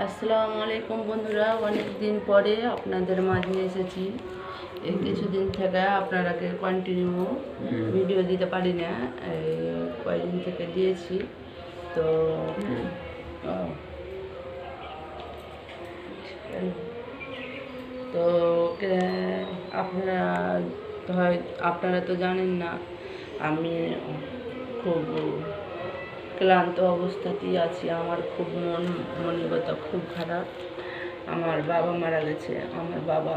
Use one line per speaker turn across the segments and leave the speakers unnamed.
আসসালামু আলাইকুম বন্ধুরা, অনেক দিন পরে আপনাদের মাঝে এসেছি। এই কিছুদিন থেকে আপনারাকে কন্টিনিউ ভিডিও দিতে পারি না, এই কয়েকদিন থেকে দিয়েছি। তো তো আপনারা আপনারা তো জানেন না, আমি খুব ক্লান্ত অবস্থাতেই আছি। আমার খুব মানসিকতা খুব খারাপ। আমার বাবা মারা গেছে। আমার বাবা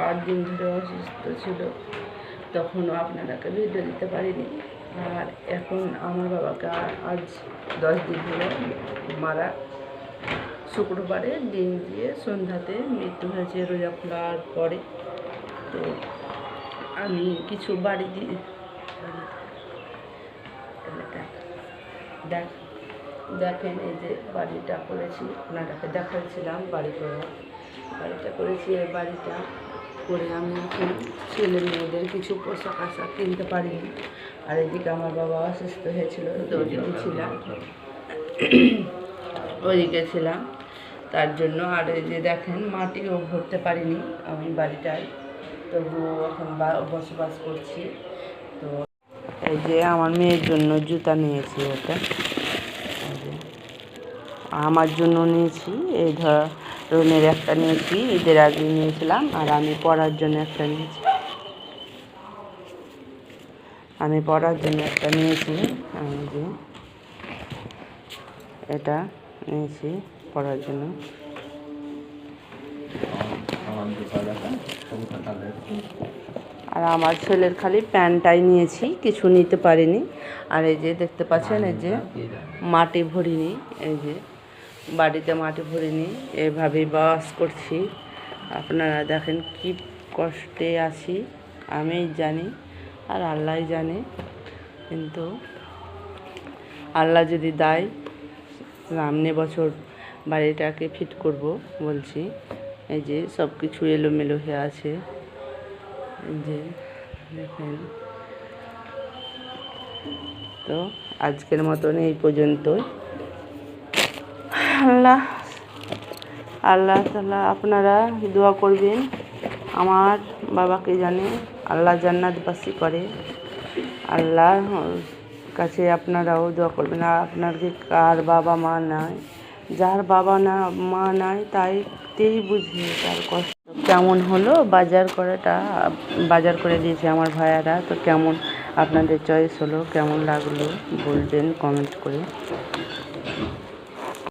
8 দিন ধরে অসুস্থ ছিল, তখনও আপনারাকে ভিডিও দিতে পারিনি। আর এখন আমার বাবাকে আজ 10 দিন হলো মারা। শুক্রবারে দিন দিয়ে সন্ধ্যাতে মৃত্যু হয়েছে, রোজা খোলার পরে। তো আমি কিছু বাড়ি দিয়ে দেখেন, এই যে বাড়িটা করেছি, আপনারাকে দেখাচ্ছিলাম বাড়িটা করেছি। এই বাড়িটা করে আমি এখন ছেলে মেয়েদের কিছু পোশাক আশাক কিনতে পারিনি। আর এদিকে আমার বাবা অসুস্থ হয়েছিল, তো ওইদিকে ছিলাম তার জন্য। আর এই যে দেখেন, মাটিও ভরতে পারিনি আমি বাড়িটায়, তবুও এখন বসবাস করছি। তো এই যে আমার মেয়ের জন্য জুতা নিয়েছি, এটা আমার জন্য নিয়েছি। এই ধরনের একটা নিয়েছি, ঈদের আগে নিয়েছিলাম। আর আমি পরার জন্য একটা নিয়েছি, আমি যে এটা নিয়েছি পরার জন্য। আর আমার ছেলের খালি প্যান্টটাই নিয়েছি, কিছু নিতে পারিনি। আর এই যে দেখতে পাচ্ছেন, এই যে মাটি ভরিনি, এই যে বাড়িতে মাটি ভরিনি, এভাবেই বাস করছি। আপনারা দেখেন কি কষ্টে আছি, আমি জানি আর আল্লাহ জানে। কিন্তু আল্লাহ যদি দেয়, সামনে বছর বাড়িটাকে ফিট করব বলছি। এই যে সব কিছু এলোমেলো হয়ে আছে, এই যে দেখেন। তো আজকের মতন এই পর্যন্তই। আল্লাহ তাআলা আপনারা দোয়া করবেন। আমার বাবাকে জানে আল্লাহ জান্নাতবাসী করে। আল্লাহ কাছে আপনারাও দোয়া করবেন। আর আপনাদের কার বাবা মা নাই, যার বাবা না মা নাই, তাইতেই বুঝে তার কষ্ট কেমন হলো। বাজার করে দিয়েছে আমার ভাইয়ারা। তো কেমন আপনাদের চয়েস হলো, কেমন লাগলো বলবেন কমেন্ট করে।